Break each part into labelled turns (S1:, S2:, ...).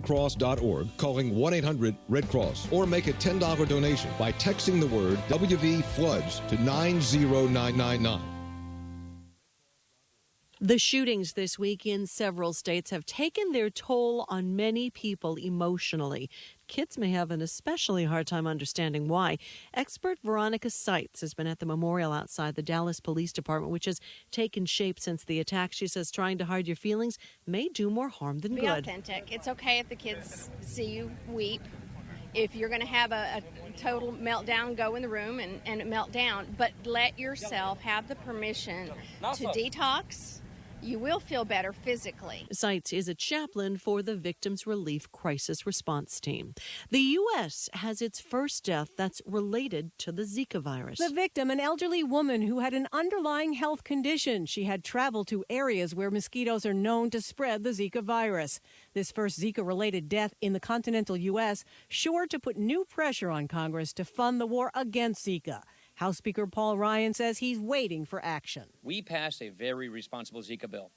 S1: redcross.org, calling 1-800-RED Cross, or make a $10 donation by texting the word WV Floods to 90999.
S2: The shootings this week in several states have taken their toll on many people emotionally. Kids may have an especially hard time understanding why. Expert Veronica Seitz has been at the memorial outside the Dallas Police Department, which has taken shape since the attack. She says trying to hide your feelings may do more harm than good.
S3: Be authentic. It's okay if the kids see you weep. If you're going to have a total meltdown, go in the room and melt down. But let yourself have the permission to detox. You will feel better physically.
S2: Seitz is a chaplain for the Victims Relief Crisis Response Team. The U.S. has its first death that's related to the Zika virus.
S4: The victim, an elderly woman who had an underlying health condition. She had traveled to areas where mosquitoes are known to spread the Zika virus. This first Zika-related death in the continental U.S. sure to put new pressure on Congress to fund the war against Zika. House Speaker Paul Ryan says he's waiting for action.
S5: We passed a very responsible Zika bill,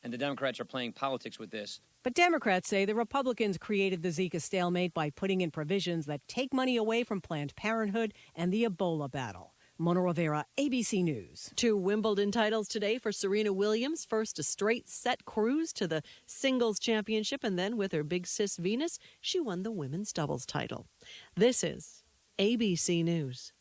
S5: and the Democrats are playing politics with this.
S4: But Democrats say the Republicans created the Zika stalemate by putting in provisions that take money away from Planned Parenthood and the Ebola battle. Mona Rivera, ABC News.
S2: 2 Wimbledon titles today for Serena Williams. First, a straight set cruise to the singles championship, and then with her big sis Venus, she won the women's doubles title. This is ABC News.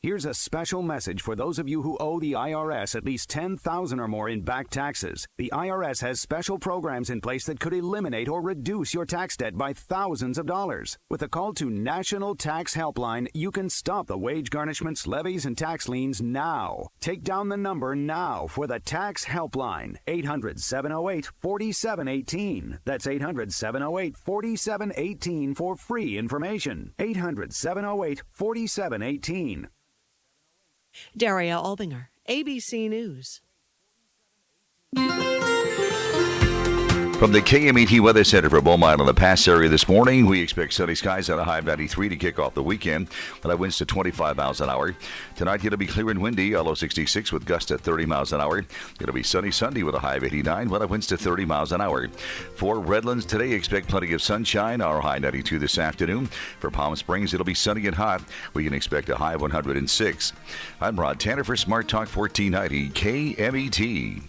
S6: Here's a special message for those of you who owe the IRS at least $10,000 or more in back taxes. The IRS has special programs in place that could eliminate or reduce your tax debt by thousands of dollars. With a call to National Tax Helpline, you can stop the wage garnishments, levies, and tax liens now. Take down the number now for the Tax Helpline, 800-708-4718. That's 800-708-4718 for free information. 800-708-4718.
S2: Daria Albinger, ABC News.
S7: From the KMET Weather Center for Beaumont on the Pass area this morning, we expect sunny skies at a high of 93 to kick off the weekend. We'll have winds to 25 miles an hour. Tonight it'll be clear and windy, a low 66 with gusts at 30 miles an hour. It'll be sunny Sunday with a high of 89. We'll have winds to 30 miles an hour. For Redlands today, expect plenty of sunshine, our high 92 this afternoon. For Palm Springs, it'll be sunny and hot. We can expect a high of 106. I'm Rod Tanner for Smart Talk 1490 KMET.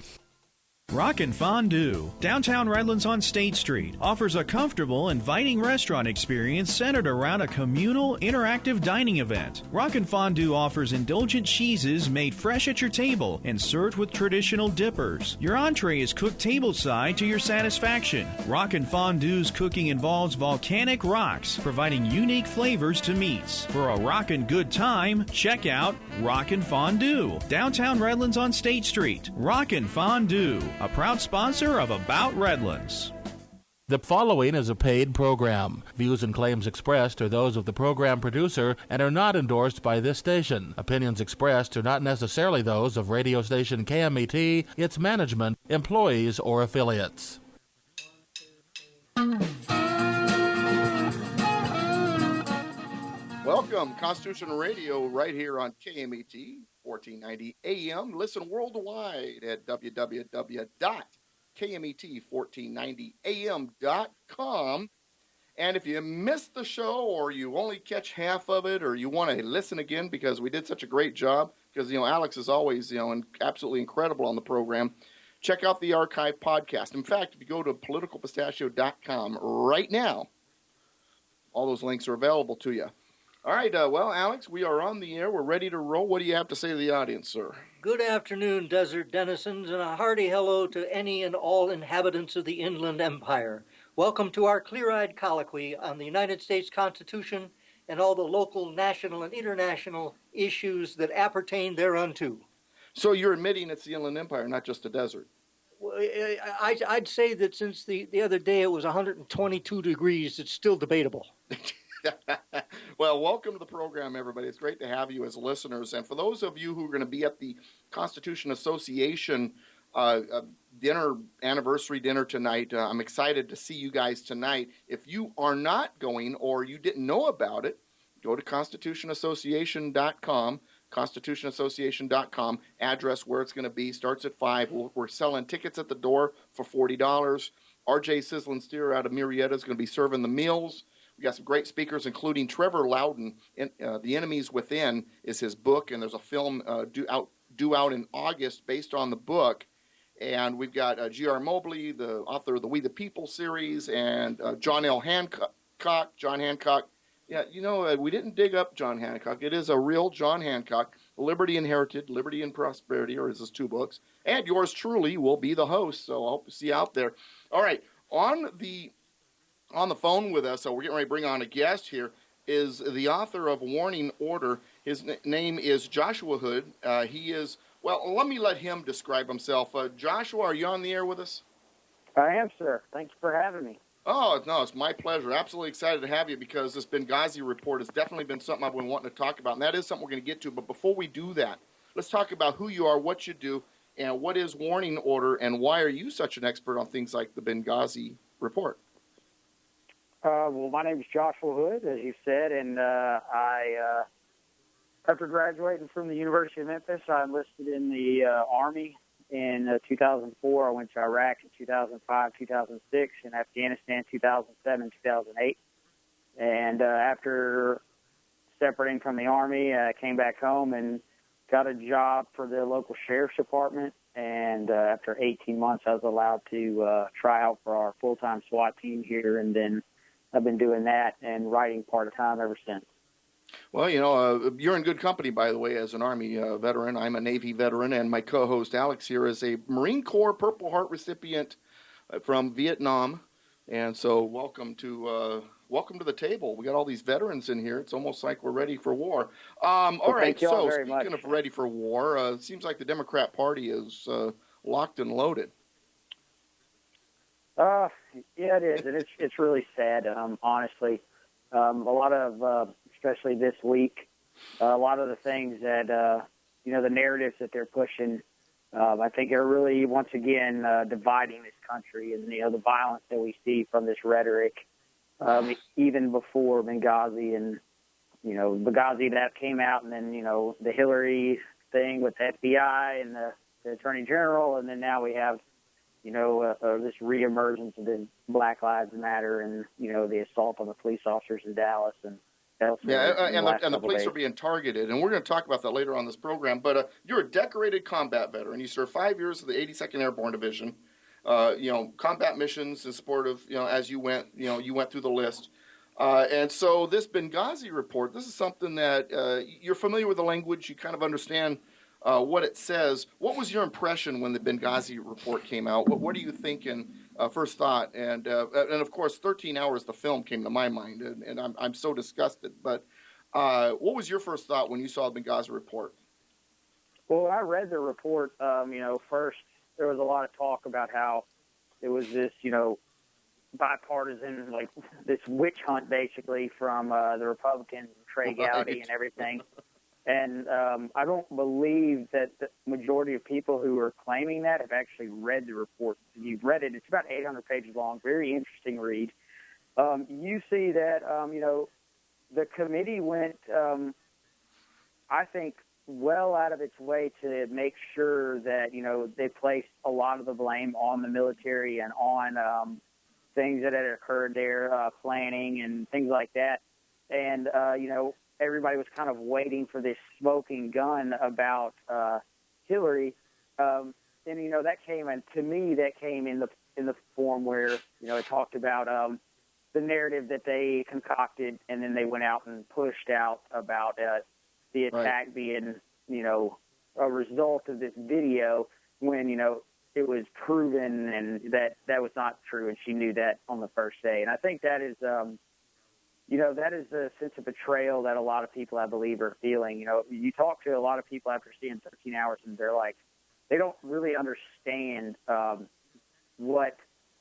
S8: Rockin' Fondue. Downtown Redlands on State Street offers a comfortable, inviting restaurant experience centered around a communal, interactive dining event. Rockin' Fondue offers indulgent cheeses made fresh at your table and served with traditional dippers. Your entree is cooked tableside to your satisfaction. Rockin' Fondue's cooking involves volcanic rocks, providing unique flavors to meats. For a rockin' good time, check out Rockin' Fondue. Downtown Redlands on State Street. Rockin' Fondue, a proud sponsor of About Redlands.
S9: The following is a paid program. Views and claims expressed are those of the program producer and are not endorsed by this station. Opinions expressed are not necessarily those of radio station KMET, its management, employees, or affiliates.
S10: Welcome, Constitution Radio, right here on KMET 1490 AM. Listen worldwide at www.kmet1490am.com. And if you missed the show or you only catch half of it or you want to listen again because we did such a great job, because, Alex is always, absolutely incredible on the program, check out the archive podcast. In fact, if you go to politicalpistachio.com right now, all those links are available to you. All right, well, Alex, we are on the air. We're ready to roll. What do you have to say to the audience, sir?
S11: Good afternoon, desert denizens, and a hearty hello to any and all inhabitants of the Inland Empire. Welcome to our clear-eyed colloquy on the United States Constitution and all the local, national, and international issues that appertain thereunto.
S10: So you're admitting it's the Inland Empire, not just a desert?
S11: Well, I'd say that since the other day it was 122 degrees, it's still debatable.
S10: Well, welcome to the program, everybody. It's great to have you as listeners. And for those of you who are going to be at the Constitution Association anniversary dinner tonight, I'm excited to see you guys tonight. If you are not going or you didn't know about it, go to constitutionassociation.com, constitutionassociation.com, address where it's going to be, starts at 5. We're selling tickets at the door for $40. R.J. Sizzlin Steer out of Murrieta is going to be serving the meals. We got some great speakers, including Trevor Loudon. The Enemies Within is his book, and there's a film due out in August based on the book. And we've got G.R. Mobley, the author of the We the People series, and John L. Hancock. John Hancock. Yeah, we didn't dig up John Hancock. It is a real John Hancock. Liberty Inherited, Liberty and Prosperity are his 2 books. And yours truly will be the host, so I hope to see you out there. All right, on the phone with us, so we're getting ready to bring on a guest here, is the author of Warning Order. His name is Joshua Hood. He is, well, let me let him describe himself. Joshua, are you on the air with us?
S12: I am, sir. Thank you for having me.
S10: Oh, no, it's my pleasure. Absolutely excited to have you because this Benghazi report has definitely been something I've been wanting to talk about, and that is something we're going to get to. But before we do that, let's talk about who you are, what you do, and what is Warning Order, and why are you such an expert on things like the Benghazi report?
S12: Well, my name is Joshua Hood, as you said, and I, after graduating from the University of Memphis, I enlisted in the Army. In 2004, I went to Iraq in 2005, 2006, and Afghanistan 2007, 2008. And after separating from the Army, I came back home and got a job for the local sheriff's department. And after 18 months, I was allowed to try out for our full-time SWAT team here. And then I've been doing that and writing part-time ever since.
S10: Well, you're in good company, by the way, as an Army veteran. I'm a Navy veteran, and my co-host Alex here is a Marine Corps Purple Heart recipient from Vietnam. And so welcome to the table. We got all these veterans in here. It's almost like we're ready for war. All right, so speaking of ready for war, it seems like the Democrat Party is locked and loaded.
S12: Yeah, it is, and it's really sad, honestly. A lot of, especially this week, a lot of the things that, the narratives that they're pushing, I think are really, once again, dividing this country. And, the violence that we see from this rhetoric, even before Benghazi and, Benghazi that came out, and then, the Hillary thing with the FBI and the Attorney General, and then now we have, this reemergence of the Black Lives Matter and, the assault on the police officers in Dallas and elsewhere.
S10: Yeah, and the police are being targeted, and we're going to talk about that later on this program. But you're a decorated combat veteran. You served 5 years with the 82nd Airborne Division. Combat missions in support of, as you went through the list. And so this Benghazi report, this is something that you're familiar with the language. You kind of understand what it says. What was your impression when the Benghazi report came out? What are you thinking, first thought? And of course, 13 Hours, the film, came to my mind, and I'm so disgusted. But what was your first thought when you saw the Benghazi report?
S12: Well, I read the report. First there was a lot of talk about how it was this, bipartisan, like this witch hunt, basically, from the Republicans, Trey Gowdy and everything. And I don't believe that the majority of people who are claiming that have actually read the report. If you've read it, it's about 800 pages long, very interesting read. You see that, the committee went, I think, well out of its way to make sure that, they placed a lot of the blame on the military and on things that had occurred there, planning and things like that. And, everybody was kind of waiting for this smoking gun about Hillary, and that came, and to me that came in the form where it talked about the narrative that they concocted, and then they went out and pushed out about the attack being a result of this video when it was proven and that was not true, and she knew that on the first day. And I think that is that is the sense of betrayal that a lot of people, I believe, are feeling. You talk to a lot of people after seeing 13 Hours, and they're like, they don't really understand what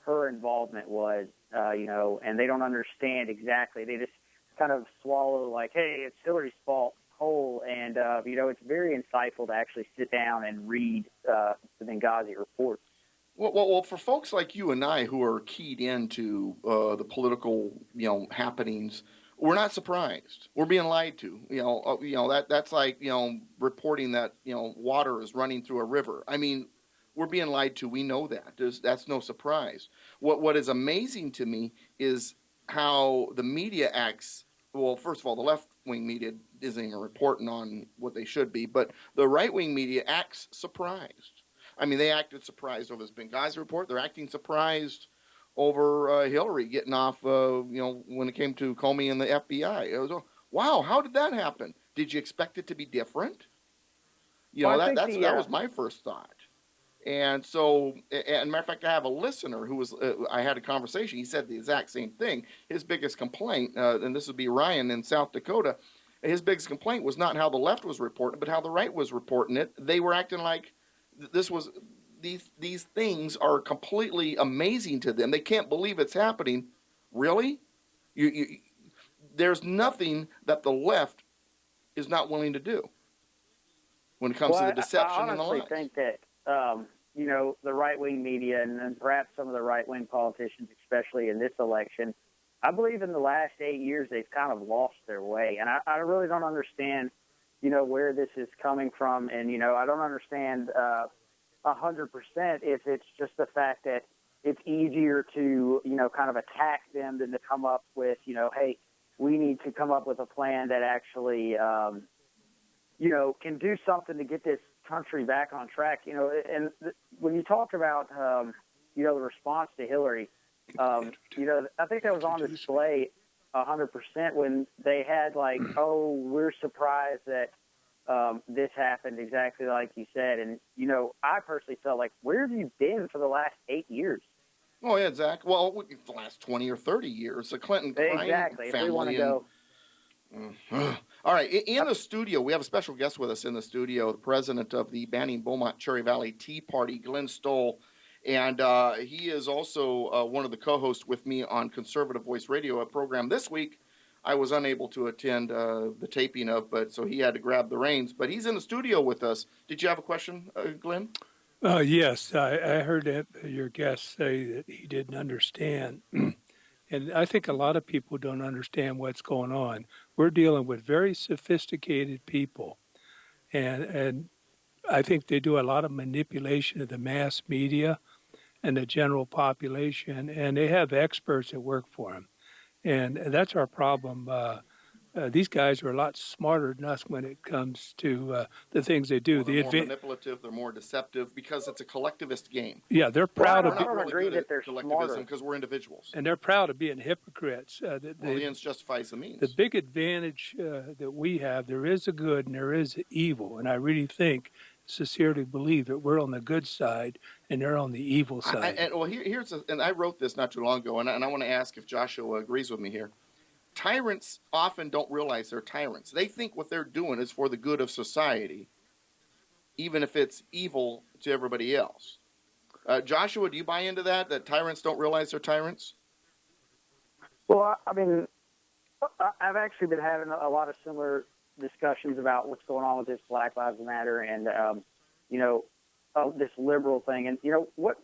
S12: her involvement was, and they don't understand exactly. They just kind of swallow like, hey, it's Hillary's fault whole. And, it's very insightful to actually sit down and read the Benghazi report.
S10: Well, for folks like you and I who are keyed into the political, happenings, we're not surprised. We're being lied to. That's like, reporting that, water is running through a river. I mean, We're being lied to. We know that. That's no surprise. What is amazing to me is how the media acts. Well, first of all, the left-wing media isn't even reporting on what they should be, but the right-wing media acts surprised. I mean, they acted surprised over this Benghazi report. They're acting surprised over Hillary getting off, when it came to Comey and the FBI. It was, wow, how did that happen? Did you expect it to be different? That was my first thought. And so, and matter of fact, I have a listener who was, I had a conversation. He said the exact same thing. His biggest complaint, and this would be Ryan in South Dakota, his biggest complaint was not how the left was reporting, but how the right was reporting it. They were acting like these things are completely amazing to them. They can't believe it's happening. Really? There's nothing that the left is not willing to do when it comes to the deception and the lies.
S12: I honestly think that, the right-wing media and perhaps some of the right-wing politicians, especially in this election, I believe in the last 8 years they've kind of lost their way. And I really don't understand, where this is coming from. And, I don't understand 100% if it's just the fact that it's easier to, kind of attack them than to come up with, hey, we need to come up with a plan that actually, can do something to get this country back on track. And when you talk about, the response to Hillary, I think that was on display 100% when they had like, oh, we're surprised that this happened exactly like you said. And, I personally felt like, where have you been for the last 8 years?
S10: Oh, yeah, Zach. Well, the last 20 or 30 years, the Clinton crime
S12: exactly.
S10: family.
S12: If we want to go.
S10: All right, in the studio, we have a special guest with us in the studio, the president of the Banning Beaumont Cherry Valley Tea Party, Glenn Stoll, and he is also one of the co-hosts with me on Conservative Voice Radio, a program this week I was unable to attend the taping of, but so he had to grab the reins. But he's in the studio with us. Did you have a question, Glenn?
S13: Yes, I heard your guest say that he didn't understand. And I think a lot of people don't understand what's going on. We're dealing with very sophisticated people. And I think they do a lot of manipulation of the mass media and the general population. And they have experts that work for them. And that's our problem. These guys are a lot smarter than us when it comes to the things they do.
S10: Well, they're more manipulative, they're more deceptive, because it's a collectivist game.
S13: Yeah, they're proud
S12: of. I don't agree that they're
S10: collectivism because we're individuals,
S13: and they're proud of being hypocrites.
S10: The ends justifies the means.
S13: The big advantage that we have, there is a good and there is an evil, and I really sincerely believe that we're on the good side and they're on the evil side.
S10: And I wrote this not too long ago, and I want to ask if Joshua agrees with me here. Tyrants often don't realize they're tyrants. They think what they're doing is for the good of society, even if it's evil to everybody else. Joshua, do you buy into that tyrants don't realize they're tyrants?
S12: Well, I mean, I've actually been having a lot of similar discussions about what's going on with this Black Lives Matter and, this liberal thing. And, what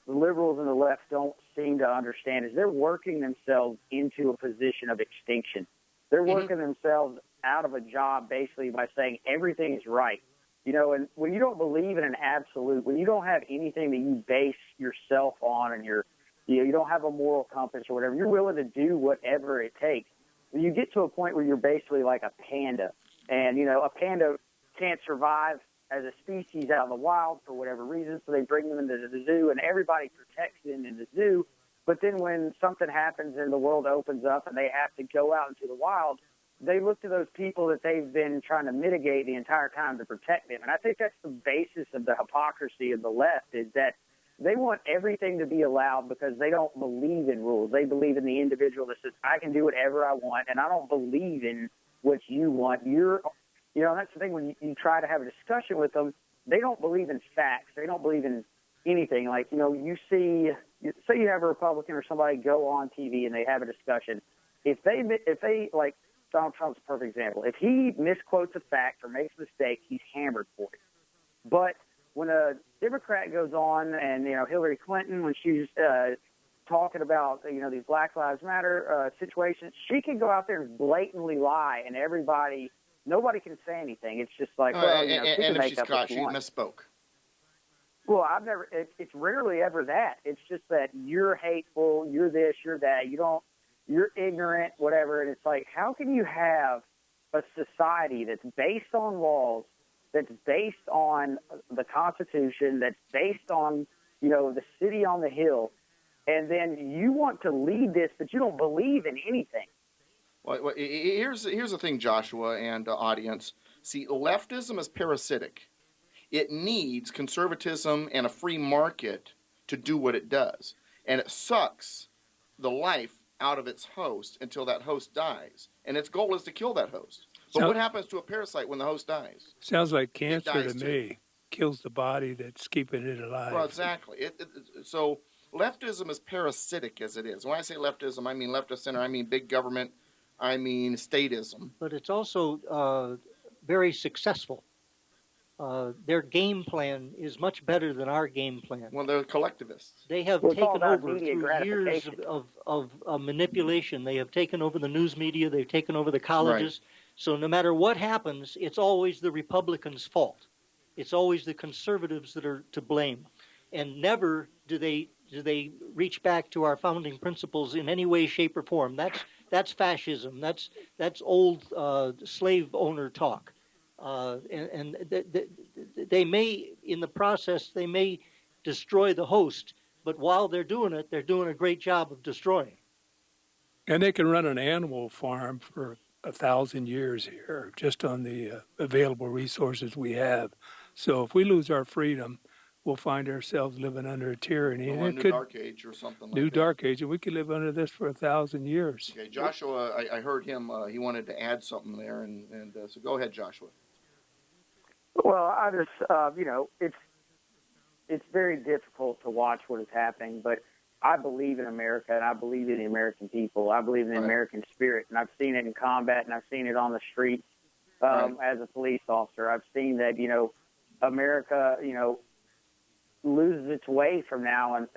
S12: the liberals and the left don't seem to understand is they're working themselves into a position of extinction. They're working themselves out of a job basically by saying everything is right. And when you don't believe in an absolute, when you don't have anything that you base yourself on and you don't have a moral compass or whatever, you're willing to do whatever it takes. When you get to a point where you're basically like a panda and, a panda can't survive as a species out in the wild for whatever reason, so they bring them into the zoo, and everybody protects them in the zoo. But then when something happens and the world opens up and they have to go out into the wild, they look to those people that they've been trying to mitigate the entire time to protect them. And I think that's the basis of the hypocrisy of the left, is that they want everything to be allowed because they don't believe in rules. They believe in the individual that says, I can do whatever I want, and I don't believe in what you want. That's the thing when you try to have a discussion with them, they don't believe in facts. They don't believe in anything. Like, say you have a Republican or somebody go on TV and they have a discussion. If they like Donald Trump's a perfect example. If he misquotes a fact or makes a mistake, he's hammered for it. But when a Democrat goes on and, Hillary Clinton, when she's talking about, these Black Lives Matter situations, she can go out there and blatantly lie and nobody can say anything. It's just like,
S10: and if she's caught, she misspoke.
S12: Well, it's rarely ever that. It's just that you're hateful, you're this, you're that, you're ignorant, whatever. And it's like, how can you have a society that's based on laws, that's based on the Constitution, that's based on, the city on the hill, and then you want to lead this, but you don't believe in anything?
S10: Well, here's the thing, Joshua and audience. See, leftism is parasitic. It needs conservatism and a free market to do what it does. And it sucks the life out of its host until that host dies. And its goal is to kill that host. But what happens to a parasite when the host dies?
S13: Sounds like cancer to me. Kills the body that's keeping it alive.
S10: Well, exactly. So leftism is parasitic as it is. When I say leftism, I mean left of center. I mean big government. I mean statism.
S11: But it's also very successful. Their game plan is much better than our game plan.
S10: Well, they're collectivists.
S11: They have taken over through years of manipulation. They have taken over the news media. They've taken over the colleges. Right. So no matter what happens, it's always the Republicans' fault. It's always the conservatives that are to blame. And never do they reach back to our founding principles in any way, shape, or form. That's fascism. That's old slave owner talk. And they may, in the process, they may destroy the host, but while they're doing it, they're doing a great job of destroying.
S13: And they can run an animal farm for 1,000 years here, just on the available resources we have. So if we lose our freedom, we'll find ourselves living under a tyranny.
S10: And it could dark age or something like that.
S13: New dark age, and we could live under this for 1,000 years.
S10: Okay, Joshua, I heard him. He wanted to add something there, and so go ahead, Joshua.
S12: Well, I just, it's very difficult to watch what is happening, but I believe in America, and I believe in the American people. I believe in the American spirit, and I've seen it in combat, and I've seen it on the streets as a police officer. I've seen that, America, loses its way from now and,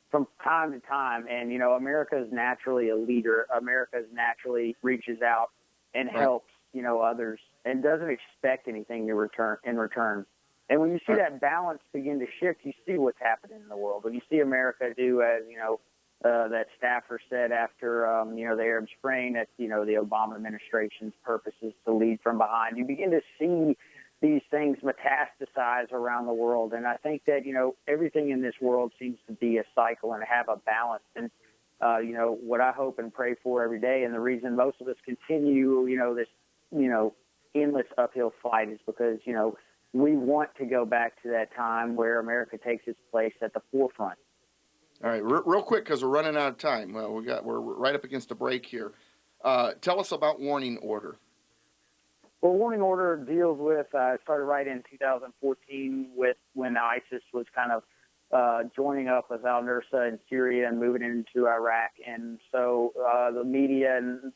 S12: from time to time. And, America is naturally a leader. America naturally reaches out and helps, others and doesn't expect anything in return. And when you see that balance begin to shift, you see what's happening in the world. When you see America do, as, that staffer said after, the Arab Spring, that, the Obama administration's purpose is to lead from behind, you begin to see these things metastasize around the world. And I think that, everything in this world seems to be a cycle and have a balance. And, what I hope and pray for every day, and the reason most of us continue, this, endless uphill fight is because, we want to go back to that time where America takes its place at the forefront.
S10: All right, real quick, because we're running out of time. Well, we're right up against the break here. Tell us about Warning Order.
S12: Well, Warning Order deals with, started right in 2014 with when ISIS was kind of joining up with al-Nusra in Syria and moving into Iraq. And so the media and,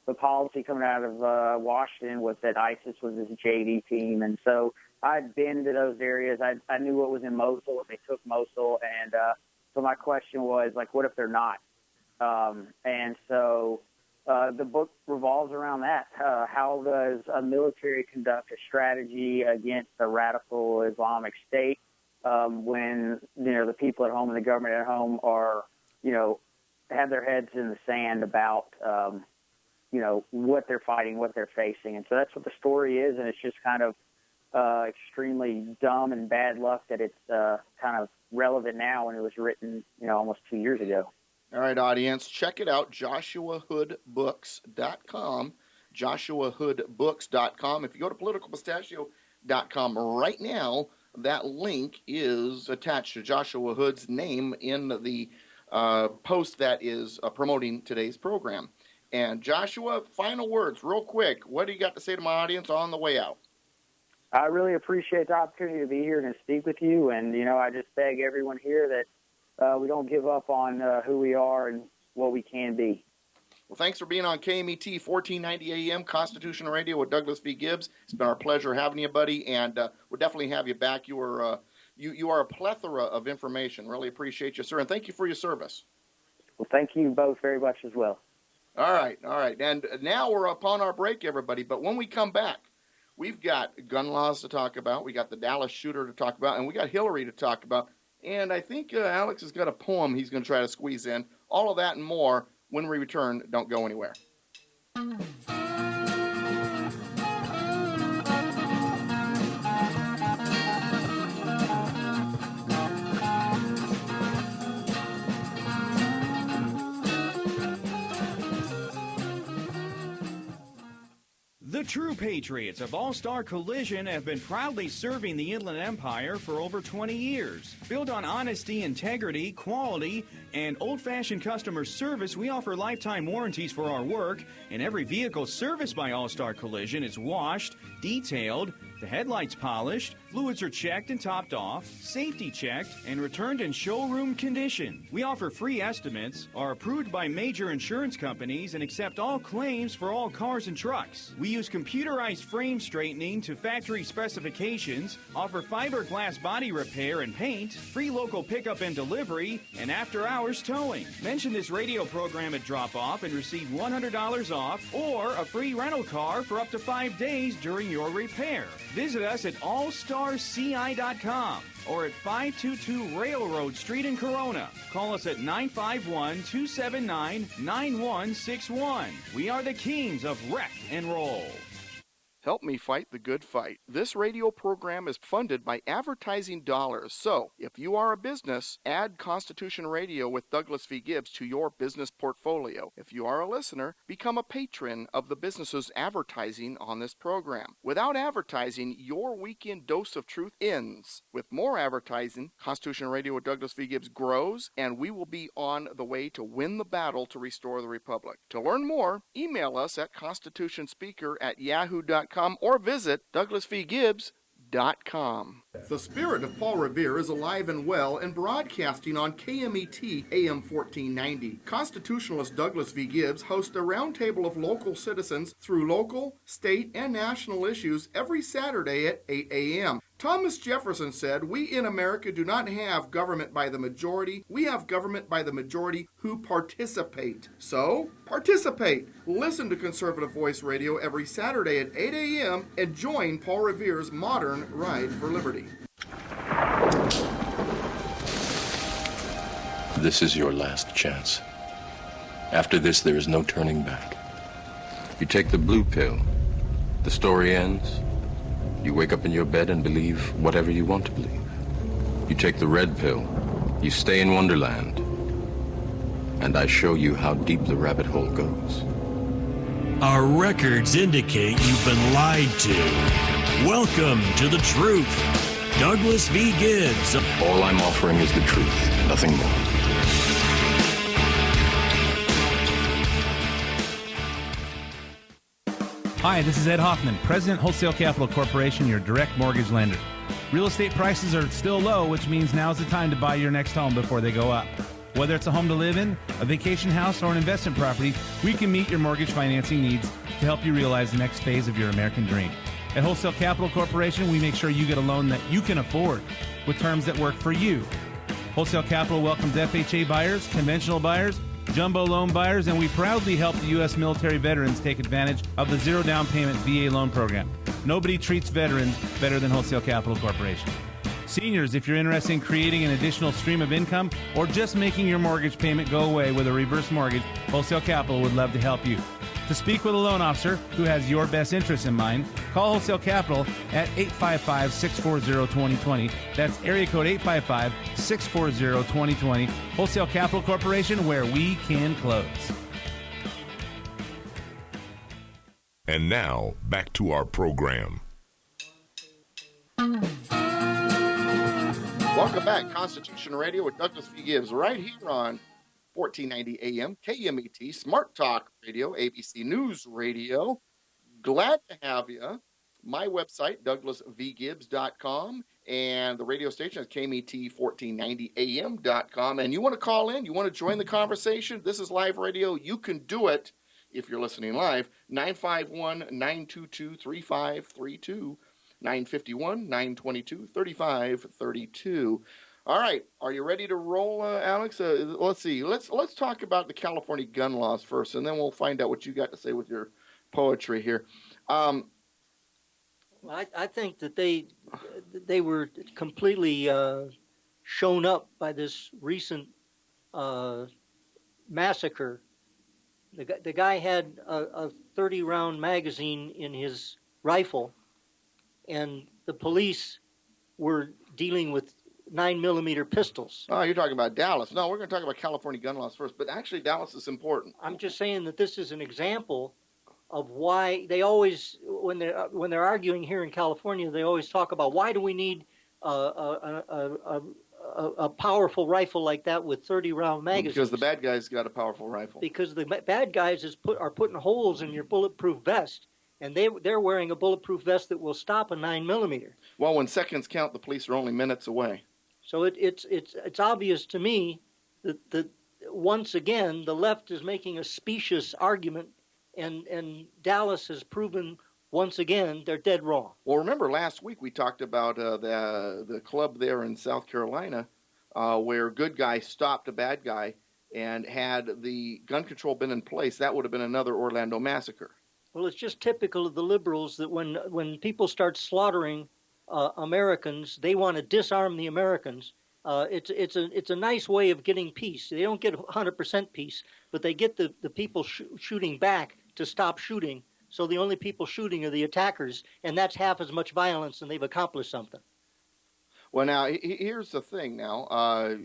S12: the policy coming out of Washington was that ISIS was this JV team. And so I'd been to those areas. I knew what was in Mosul. They took Mosul. And so my question was, what if they're not? And so the book revolves around that. How does a military conduct a strategy against a radical Islamic State when, the people at home and the government at home are, have their heads in the sand about, what they're fighting, what they're facing. And so that's what the story is, and it's just kind of extremely dumb and bad luck that it's kind of relevant now when it was written, almost 2 years ago.
S10: All right, audience, check it out, joshuahoodbooks.com, joshuahoodbooks.com. If you go to politicalpistachio.com right now, that link is attached to Joshua Hood's name in the post that is promoting today's program. And Joshua, final words, real quick. What do you got to say to my audience on the way out?
S12: I really appreciate the opportunity to be here and to speak with you. And, I just beg everyone here that we don't give up on who we are and what we can be.
S10: Well, thanks for being on KMET 1490 AM Constitutional Radio with Douglas V. Gibbs. It's been our pleasure having you, buddy, and we'll definitely have you back. You are a plethora of information. Really appreciate you, sir, and thank you for your service.
S12: Well, thank you both very much as well.
S10: All right. And now we're upon our break, everybody. But when we come back, We've got gun laws to talk about. We got the Dallas shooter to talk about, and we got Hillary to talk about. And I think Alex has got a poem he's going to try to squeeze in. All of that and more when we return. Don't go anywhere.
S8: The true patriots of All-Star Collision have been proudly serving the Inland Empire for over 20 years. Built on honesty, integrity, quality, and old-fashioned customer service, we offer lifetime warranties for our work, and every vehicle serviced by All-Star Collision is washed, detailed, the headlights polished, fluids are checked and topped off, safety checked, and returned in showroom condition. We offer free estimates, are approved by major insurance companies, and accept all claims for all cars and trucks. We use computerized frame straightening to factory specifications, offer fiberglass body repair and paint, free local pickup and delivery, and after-hours towing. Mention this radio program at drop-off and receive $100 off or a free rental car for up to 5 days during your repair. Visit us at allstarci.com or at 522 Railroad Street in Corona. Call us at 951-279-9161. We are the kings of wreck and roll.
S10: Help me fight the good fight. This radio program is funded by advertising dollars. So, if you are a business, add Constitution Radio with Douglas V. Gibbs to your business portfolio. If you are a listener, become a patron of the businesses advertising on this program. Without advertising, your weekend dose of truth ends. With more advertising, Constitution Radio with Douglas V. Gibbs grows, and we will be on the way to win the battle to restore the Republic. To learn more, email us at constitutionspeaker@yahoo.com or visit douglasvgibbs.com. The spirit of Paul Revere is alive and well and broadcasting on KMET AM 1490. Constitutionalist Douglas V. Gibbs hosts a roundtable of local citizens through local, state, and national issues every Saturday at 8 a.m. Thomas Jefferson said, "We in America do not have government by the majority. We have government by the majority who participate." So, participate. Listen to Conservative Voice Radio every Saturday at 8 a.m. and join Paul Revere's modern Ride for Liberty.
S14: This is your last chance. After this, there is no turning back. You take the blue pill, the story ends. You wake up in your bed and believe whatever you want to believe. You take the red pill, you stay in Wonderland, and I show you how deep the rabbit hole goes.
S15: Our records indicate you've been lied to. Welcome to the truth. Douglas V. Gibbs.
S14: All I'm offering is the truth, nothing more.
S16: Hi, this is Ed Hoffman, President Wholesale Capital Corporation, your direct mortgage lender. Real estate prices are still low, which means now's the time to buy your next home before they go up. Whether it's a home to live in, a vacation house, or an investment property, we can meet your mortgage financing needs to help you realize the next phase of your American dream. At Wholesale Capital Corporation, we make sure you get a loan that you can afford with terms that work for you. Wholesale Capital welcomes FHA buyers, conventional buyers, jumbo loan buyers, and we proudly help the U.S. military veterans take advantage of the zero down payment VA loan program. Nobody treats veterans better than Wholesale Capital Corporation. Seniors, if you're interested in creating an additional stream of income or just making your mortgage payment go away with a reverse mortgage, Wholesale Capital would love to help you. To speak with a loan officer who has your best interests in mind, call Wholesale Capital at 855-640-2020. That's area code 855-640-2020. Wholesale Capital Corporation, where we can close.
S17: And now, back to our program.
S10: Welcome back, Constitution Radio with Douglas V. Gibbs, right here on 1490 AM, KMET, Smart Talk Radio, ABC News Radio. Glad to have you. My website, douglasvgibbs.com, and the radio station is KMET1490am.com. And you want to call in, you want to join the conversation, this is live radio, you can do it if you're listening live, 951-922-3532, 951-922-3532. All right, are you ready to roll, Alex? Let's see. Let's talk about the California gun laws first, and then we'll find out what you got to say with your poetry here.
S11: I think that they were completely shown up by this recent massacre. The guy had a 30-round magazine in his rifle, and the police were dealing with 9mm pistols.
S10: Oh, you're talking about Dallas. No, we're going to talk about California gun laws first, but actually Dallas is important.
S11: I'm just saying that this is an example of why they always, when they're arguing here in California, they always talk about why do we need a powerful rifle like that with 30-round magazines?
S10: Because the bad guys got a powerful rifle.
S11: Because the bad guys are putting holes in your bulletproof vest, and they're wearing a bulletproof vest that will stop a 9mm.
S10: Well, when seconds count, the police are only minutes away.
S11: So it's obvious to me that once again the left is making a specious argument, and Dallas has proven once again they're dead wrong.
S10: Well, remember last week we talked about the club there in South Carolina where good guy stopped a bad guy, and had the gun control been in place, that would have been another Orlando massacre.
S11: Well, it's just typical of the liberals that when people start slaughtering Americans, they want to disarm the Americans. It's a nice way of getting peace. They don't get 100% peace, but they get the people shooting back to stop shooting. So the only people shooting are the attackers, and that's half as much violence, and they've accomplished something.
S10: Well, now here's the thing. Now,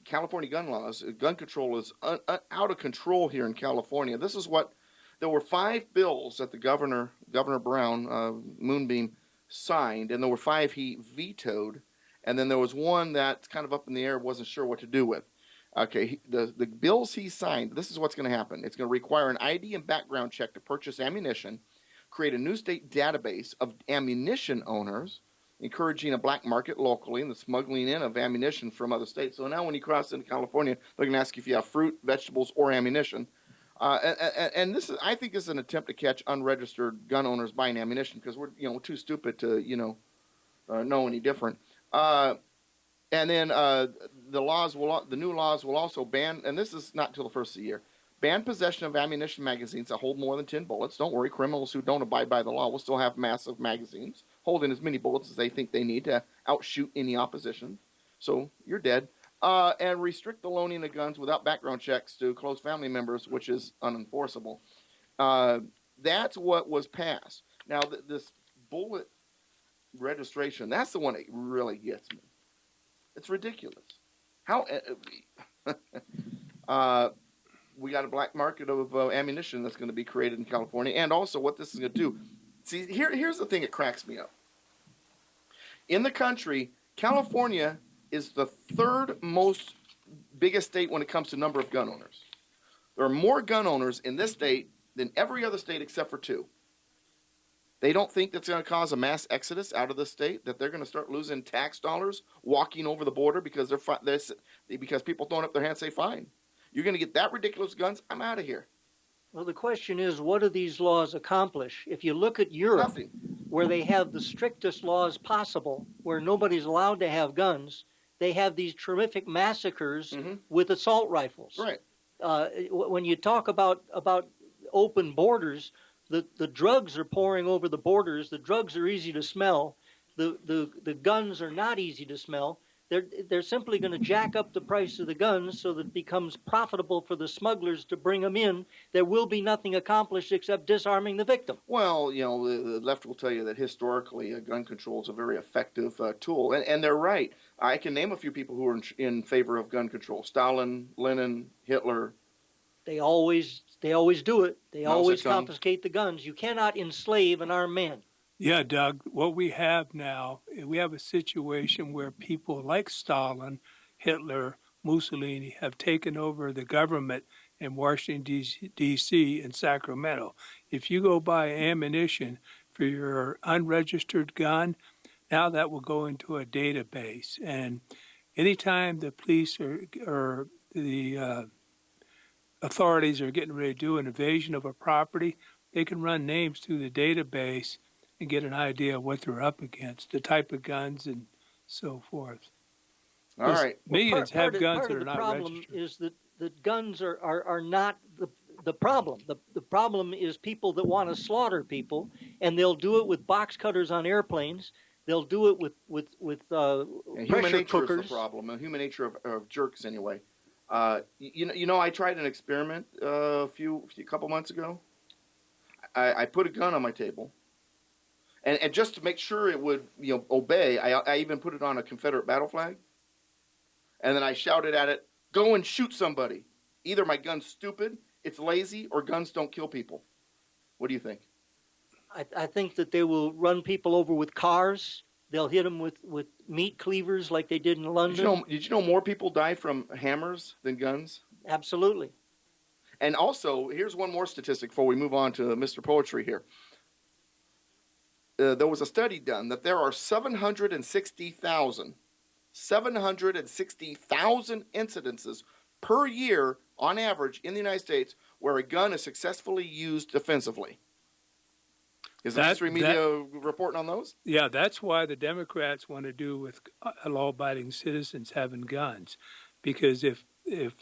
S10: California gun laws, gun control is out of control here in California. This is what there were 5 bills that the Governor Brown, Moonbeam, signed, and there were 5 he vetoed, and then there was one that's kind of up in the air, wasn't sure what to do with. Okay, the bills he signed, this is what's going to happen. It's going to require an ID and background check to purchase ammunition, create a new state database of ammunition owners, encouraging a black market locally and the smuggling in of ammunition from other states. So now when you cross into California, they're going to ask you if you have fruit, vegetables, or ammunition. And this is, I think, this is an attempt to catch unregistered gun owners buying ammunition, because we're too stupid to know any different. And then the new laws will also ban, and this is not until the first of the year, ban possession of ammunition magazines that hold more than 10 bullets. Don't worry, criminals who don't abide by the law will still have massive magazines holding as many bullets as they think they need to outshoot any opposition. So you're dead. And restrict the loaning of guns without background checks to close family members, which is unenforceable. That's what was passed. Now, this bullet registration, that's the one that really gets me. It's ridiculous. How we got a black market of ammunition that's going to be created in California, and also what this is going to do. See, here's the thing that cracks me up. In the country, California is the 3rd most biggest state when it comes to number of gun owners. There are more gun owners in this state than every other state except for 2. They don't think that's going to cause a mass exodus out of the state, that they're going to start losing tax dollars walking over the border because because people throwing up their hands say, fine, you're going to get that ridiculous guns, I'm out of here.
S11: Well, the question is, what do these laws accomplish? If you look at Europe,
S10: Nothing.
S11: Where they have the strictest laws possible, where nobody's allowed to have guns, they have these terrific massacres with assault rifles.
S10: Right.
S11: When you talk about open borders, the drugs are pouring over the borders. The drugs are easy to smell. The guns are not easy to smell. They're simply going to jack up the price of the guns so that it becomes profitable for the smugglers to bring them in. There will be nothing accomplished except disarming the victim.
S10: Well, the left will tell you that historically gun control is a very effective tool, and they're right. I can name a few people who are in favor of gun control: Stalin, Lenin, Hitler.
S11: They always do it. They always confiscate the guns. You cannot enslave an armed man.
S13: Yeah, Doug, what we have now, we have a situation where people like Stalin, Hitler, Mussolini have taken over the government in Washington, D.C. and Sacramento. If you go buy ammunition for your unregistered gun, now that will go into a database. And anytime the police or the authorities are getting ready to do an invasion of a property, they can run names through the database and get an idea of what they're up against, the type of guns and so forth.
S10: All right.
S13: Millions have guns that are not registered.
S11: Part of the problem is that guns are not the problem. The problem is people that want to slaughter people, and they'll do it with box cutters on airplanes. They'll do it with pressure cookers.
S10: Is the problem. Human nature of jerks, anyway. You know, I tried an experiment a couple months ago. I put a gun on my table, and just to make sure it would obey, I even put it on a Confederate battle flag, and then I shouted at it, "Go and shoot somebody. Either my gun's stupid, it's lazy, or guns don't kill people." What do you think?
S11: I think that they will run people over with cars. They'll hit them with meat cleavers like they did in London.
S10: Did you know more people die from hammers than guns?
S11: Absolutely.
S10: And also, here's one more statistic before we move on to Mr. Poetry here. There was a study done that there are 760,000 incidences per year on average in the United States where a gun is successfully used defensively. Is the history media reporting on those?
S13: Yeah, that's why the Democrats want to do with law-abiding citizens having guns, because if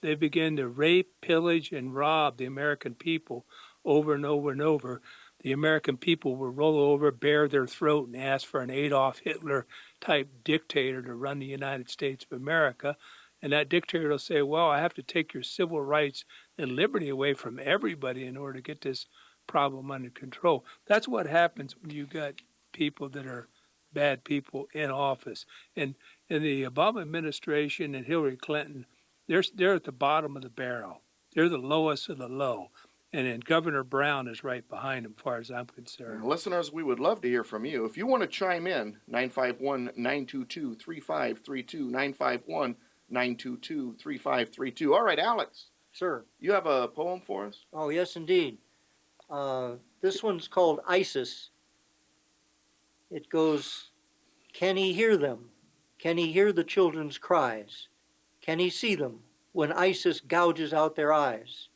S13: they begin to rape, pillage, and rob the American people over and over and over, the American people will roll over, bare their throat, and ask for an Adolf Hitler-type dictator to run the United States of America. And that dictator will say, well, I have to take your civil rights and liberty away from everybody in order to get this problem under control. That's what happens when you got people that are bad people in office. And in the Obama administration and Hillary Clinton, they're at the bottom of the barrel. They're the lowest of the low. And then Governor Brown is right behind them, as far as I'm concerned.
S10: Listeners, we would love to hear from you. If you want to chime in, 951-922-3532, 951-922-3532. All right, Alex.
S11: Sir.
S10: You have a poem for us?
S11: Oh, yes, indeed. This one's called ISIS. It goes, can he hear them? Can he hear the children's cries? Can he see them when ISIS gouges out their eyes?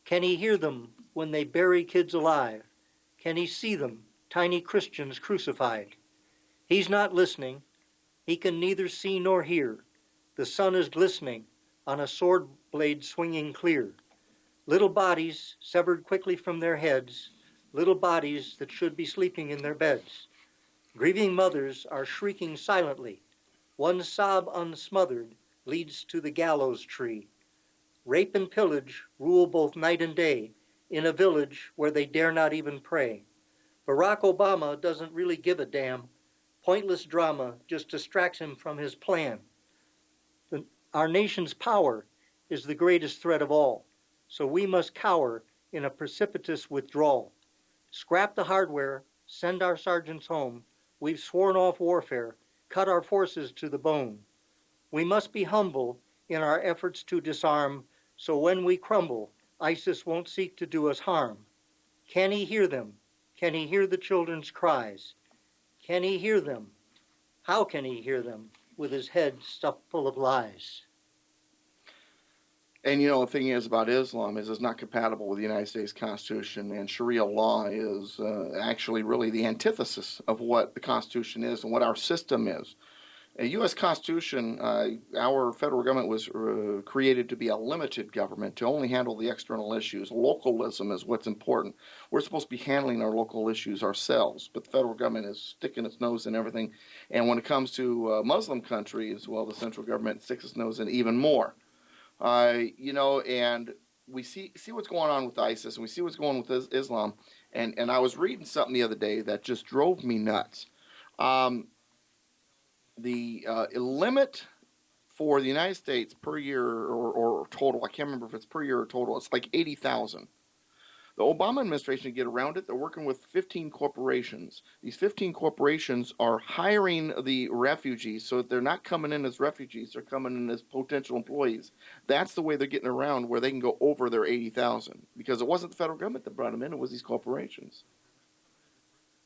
S11: Can he hear them when they bury kids alive? Can he see them, tiny Christians crucified? He's not listening. He can neither see nor hear. The sun is glistening on a sword blade swinging clear. Little bodies severed quickly from their heads, little bodies that should be sleeping in their beds. Grieving mothers are shrieking silently. One sob unsmothered leads to the gallows tree. Rape and pillage rule both night and day in a village where they dare not even pray. Barack Obama doesn't really give a damn. Pointless drama just distracts him from his plan. Our nation's power is the greatest threat of all, so we must cower in a precipitous withdrawal. Scrap the hardware, send our sergeants home. We've sworn off warfare, cut our forces to the bone. We must be humble in our efforts to disarm, so when we crumble, ISIS won't seek to do us harm. Can he hear them? Can he hear the children's cries? Can he hear them? How can he hear them with his head stuffed full of lies?
S10: And the thing is about Islam is it's not compatible with the United States Constitution, and Sharia law is actually really the antithesis of what the Constitution is and what our system is. A U.S. Constitution, our federal government was created to be a limited government, to only handle the external issues. Localism is what's important. We're supposed to be handling our local issues ourselves, but the federal government is sticking its nose in everything. And when it comes to Muslim countries, well, the central government sticks its nose in even more. And we see what's going on with ISIS, and we see what's going on with Islam. And I was reading something the other day that just drove me nuts. The limit for the United States per year or total, I can't remember if it's per year or total, it's like 80,000. The Obama administration, to get around it, they're working with 15 corporations. These 15 corporations are hiring the refugees, so they're not coming in as refugees, they're coming in as potential employees. That's the way they're getting around where they can go over their 80,000, because it wasn't the federal government that brought them in, it was these corporations.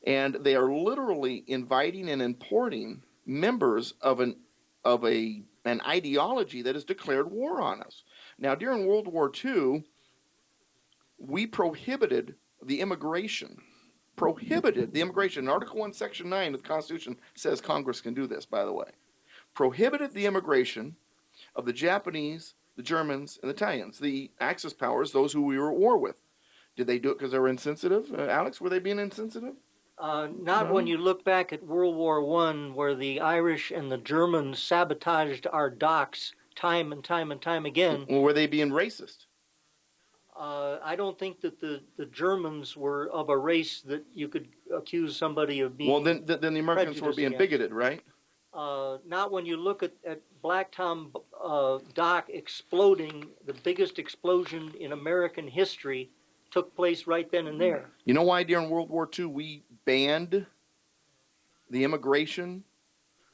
S10: And they are literally inviting and importing members of an ideology that has declared war on us. Now, during World War II, we prohibited the immigration. Article 1, Section 9 of the Constitution says Congress can do this, by the way. Prohibited the immigration of the Japanese, the Germans, and the Italians. The Axis powers, those who we were at war with. Did they do it because they were insensitive? Alex, were they being insensitive?
S11: Not when you look back at World War I, where the Irish and the Germans sabotaged our docks time and time and time again.
S10: Well, were they being racist?
S11: I don't think that the Germans were of a race that you could accuse somebody of being.
S10: Well, then the Americans were being bigoted, right?
S11: Not when you look at Black Tom dock exploding. The biggest explosion in American history took place right then and there.
S10: You know why during World War II we banned the immigration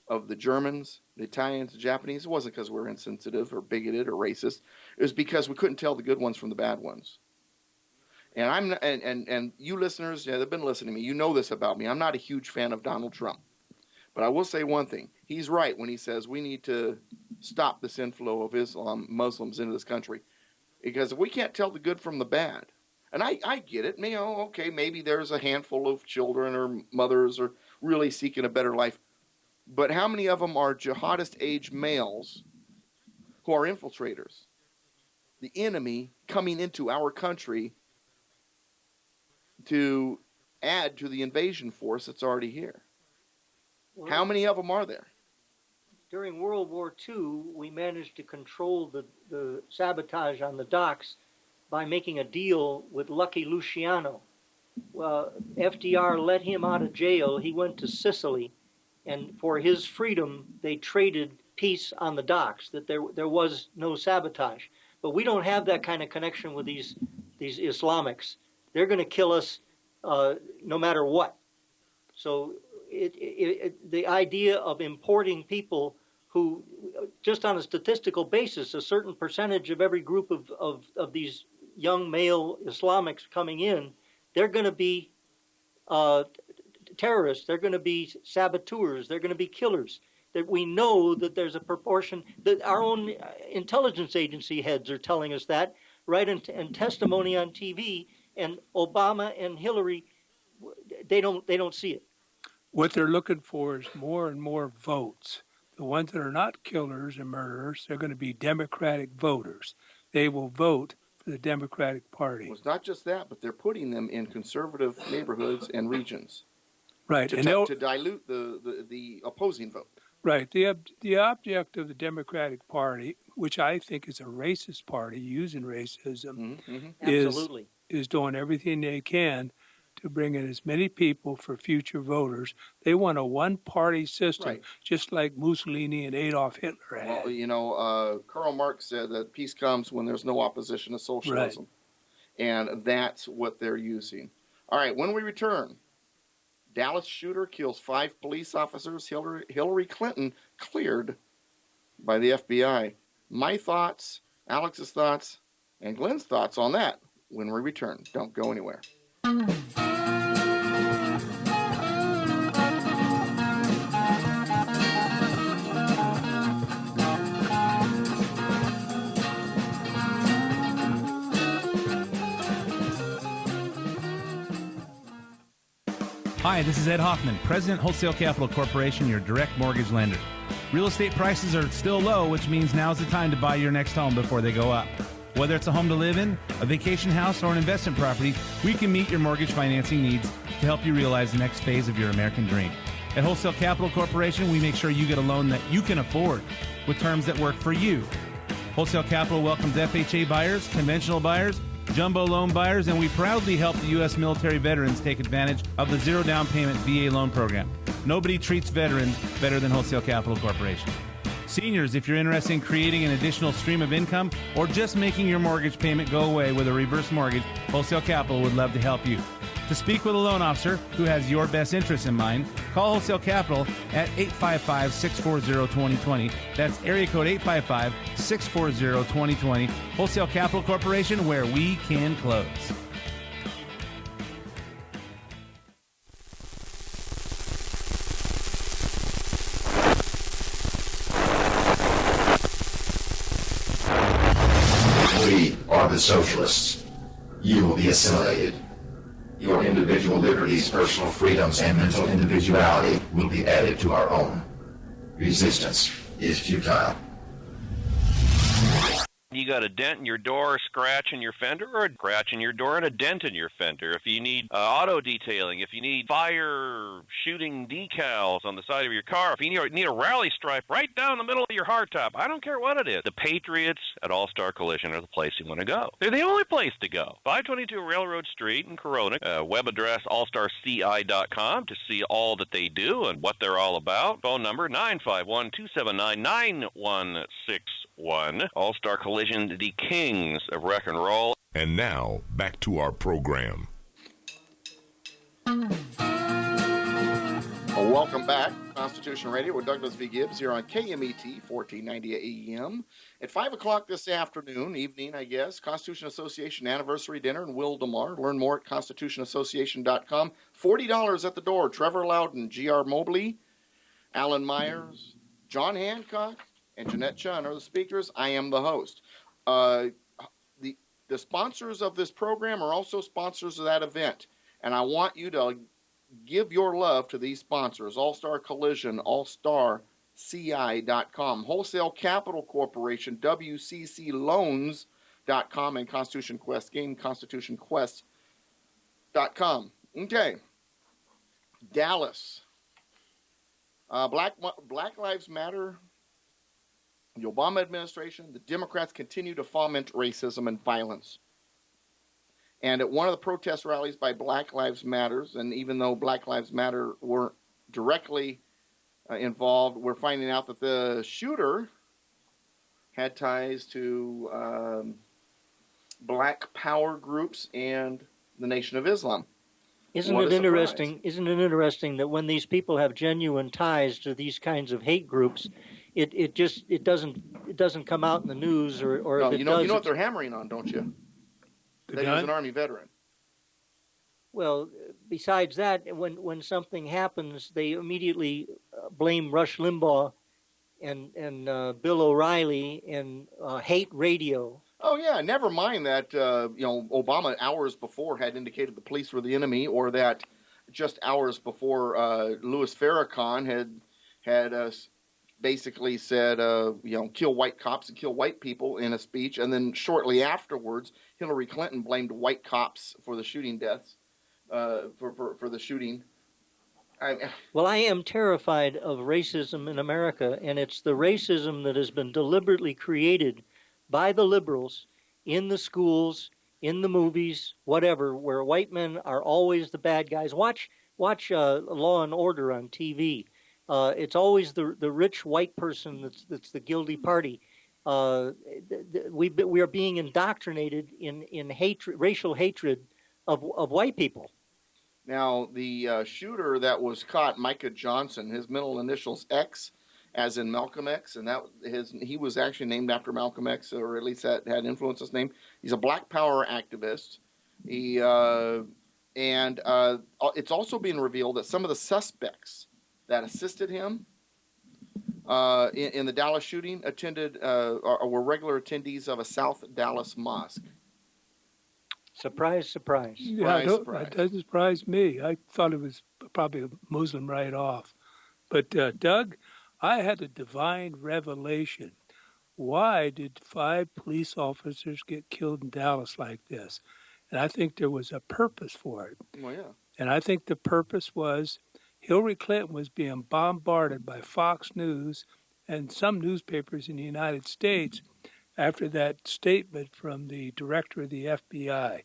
S10: of the Germans, the Italians, the Japanese? It wasn't because we were insensitive or bigoted or racist. It was because we couldn't tell the good ones from the bad ones. And and you listeners, that have been listening to me, you know this about me. I'm not a huge fan of Donald Trump. But I will say one thing. He's right when he says we need to stop this inflow of Islam, Muslims into this country. Because if we can't tell the good from the bad, and I get it, okay, maybe there's a handful of children or mothers are really seeking a better life. But how many of them are jihadist-age males who are infiltrators? The enemy coming into our country to add to the invasion force that's already here.
S11: Well,
S10: how many of them are there?
S11: During World War II, we managed to control the sabotage on the docks by making a deal with Lucky Luciano. FDR let him out of jail. He went to Sicily, and for his freedom, they traded peace on the docks, that there was no sabotage. But we don't have that kind of connection with these Islamics. They're going to kill us no matter what. So the idea of importing people who, just on a statistical basis, a certain percentage of every group of these young male Islamics coming in, they're going to be terrorists, they're going to be saboteurs, they're going to be killers. That we know that there's a proportion, that our own intelligence agency heads are telling us that, right, in testimony on TV, and Obama and Hillary, they don't see it.
S13: What they're looking for is more and more votes. The ones that are not killers and murderers, they're going to be Democratic voters. They will vote for the Democratic Party.
S10: Well, it's not just that, but they're putting them in conservative neighborhoods and regions.
S13: Right.
S10: To dilute the opposing vote.
S13: Right. The object of the Democratic Party, which I think is a racist party using racism, is doing everything they can to bring in as many people for future voters. They want a one-party system, right, just like Mussolini and Adolf Hitler had.
S10: Well, Karl Marx said that peace comes when there's no opposition to socialism. Right. And that's what they're using. All right, when we return, Dallas shooter kills 5 police officers. Hillary Clinton cleared by the FBI. My thoughts, Alex's thoughts, and Glenn's thoughts on that when we return. Don't go anywhere.
S16: Hi, this is Ed Hoffman, President, Wholesale Capital Corporation, your direct mortgage lender. Real estate prices are still low, which means now's the time to buy your next home before they go up. Whether it's a home to live in, a vacation house, or an investment property, we can meet your mortgage financing needs to help you realize the next phase of your American dream. At Wholesale Capital Corporation, we make sure you get a loan that you can afford with terms that work for you. Wholesale Capital welcomes FHA buyers, conventional buyers, jumbo loan buyers, and we proudly help the U.S. military veterans take advantage of the zero down payment VA loan program. Nobody treats veterans better than Wholesale Capital Corporation. Seniors, if you're interested in creating an additional stream of income or just making your mortgage payment go away with a reverse mortgage, Wholesale Capital would love to help you. To speak with a loan officer who has your best interests in mind, call Wholesale Capital at 855-640-2020. That's area code 855-640-2020. Wholesale Capital Corporation, where we can close.
S18: We are the socialists. You will be assimilated. Your individual liberties, personal freedoms, and mental individuality will be added to our own. Resistance is futile.
S19: You got a dent in your door, a scratch in your fender, or a scratch in your door and a dent in your fender. If you need auto detailing, if you need fire shooting decals on the side of your car, if you need a rally stripe right down the middle of your hardtop, I don't care what it is. The Patriots at All-Star Collision are the place you want to go. They're the only place to go. 522 Railroad Street in Corona. Web address allstarci.com to see all that they do and what they're all about. Phone number 951-279-9161. All-Star Collision, the kings of wreck and roll.
S17: And now, back to our program.
S10: Welcome back. Constitution Radio with Douglas V. Gibbs here on KMET 1490 AM. At 5 o'clock this evening, I guess, Constitution Association Anniversary Dinner in Wildomar. Learn more at constitutionassociation.com. $40 at the door. Trevor Loudon, G.R. Mobley, Alan Myers, John Hancock, and Jeanette Chun are the speakers. I am the host. The sponsors of this program are also sponsors of that event. And I want you to give your love to these sponsors: All-Star Collision, allstarci.com, Wholesale Capital Corporation, WCCLoans.com, and Constitution Quest Game, ConstitutionQuest.com. Okay. Dallas. Black Lives Matter. The Obama administration, the Democrats continue to foment racism and violence. And at one of the protest rallies by Black Lives Matters, and even though Black Lives Matter weren't directly involved, we're finding out that the shooter had ties to Black power groups and the Nation of Islam.
S11: Isn't it interesting that when these people have genuine ties to these kinds of hate groups, it doesn't come out in the news, or
S10: no,
S11: if
S10: you know what they're hammering on, don't you? That he was an Army veteran.
S11: Well, besides that, when something happens, they immediately blame Rush Limbaugh and Bill O'Reilly and hate radio.
S10: Oh yeah, never mind that Obama hours before had indicated the police were the enemy, or that just hours before Louis Farrakhan had basically said kill white cops and kill white people in a speech, and then shortly afterwards Hillary Clinton blamed white cops for the shooting deaths, for the shooting.
S11: Well, I am terrified of racism in America, and it's the racism that has been deliberately created by the liberals in the schools, in the movies, whatever, where white men are always the bad guys. Watch Law and Order on TV. It's always the rich white person that's the guilty party. We are being indoctrinated in hatred, racial hatred of white people.
S10: Now, the shooter that was caught, Micah Johnson, his middle initials X, as in Malcolm X, and he was actually named after Malcolm X, or at least that had influenced his name. He's a Black Power activist. It's also being revealed that some of the suspects that assisted him in the Dallas shooting were regular attendees of a South Dallas mosque.
S11: Surprise, surprise.
S13: Yeah, that doesn't surprise me. I thought it was probably a Muslim right off. But, Doug, I had a divine revelation. Why did 5 police officers get killed in Dallas like this? And I think there was a purpose for it.
S10: Well, yeah.
S13: And I think the purpose was Hillary Clinton was being bombarded by Fox News and some newspapers in the United States after that statement from the director of the FBI.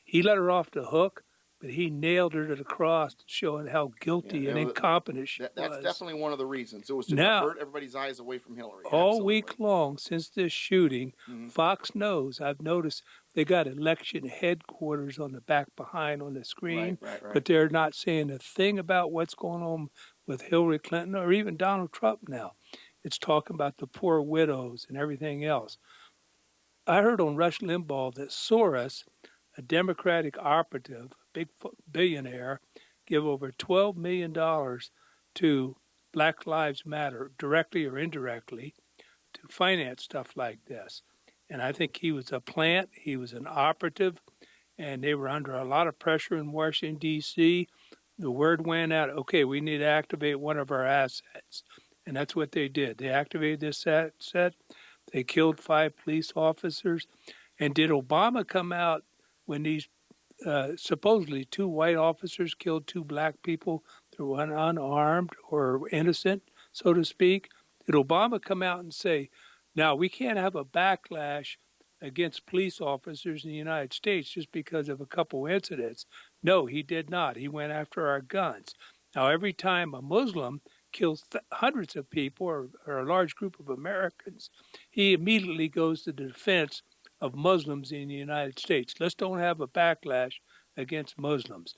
S13: He let her off the hook, but he nailed her to the cross, showing how guilty and incompetent she was.
S10: That's definitely one of the reasons. It was to divert everybody's eyes away from Hillary.
S13: All week long since this shooting, Fox knows, I've noticed, they got election headquarters on the back behind on the screen,
S10: right.
S13: but they're not saying a thing about what's going on with Hillary Clinton or even Donald Trump now. It's talking about the poor widows and everything else. I heard on Rush Limbaugh that Soros, a Democratic operative, big billionaire, give over $12 million to Black Lives Matter, directly or indirectly, to finance stuff like this. And I think he was a plant, he was an operative, and they were under a lot of pressure in Washington, D.C. The word went out, okay, we need to activate one of our assets. And that's what they did. They activated this asset. They killed 5 police officers. And did Obama come out when these supposedly 2 white officers killed 2 black people that were unarmed or innocent, so to speak? Did Obama come out and say, now we can't have a backlash against police officers in the United States just because of a couple incidents? No, he did not. He went after our guns. Now, every time a Muslim kills hundreds of people or a large group of Americans, he immediately goes to the defense of Muslims in the United States. Let's don't have a backlash against Muslims.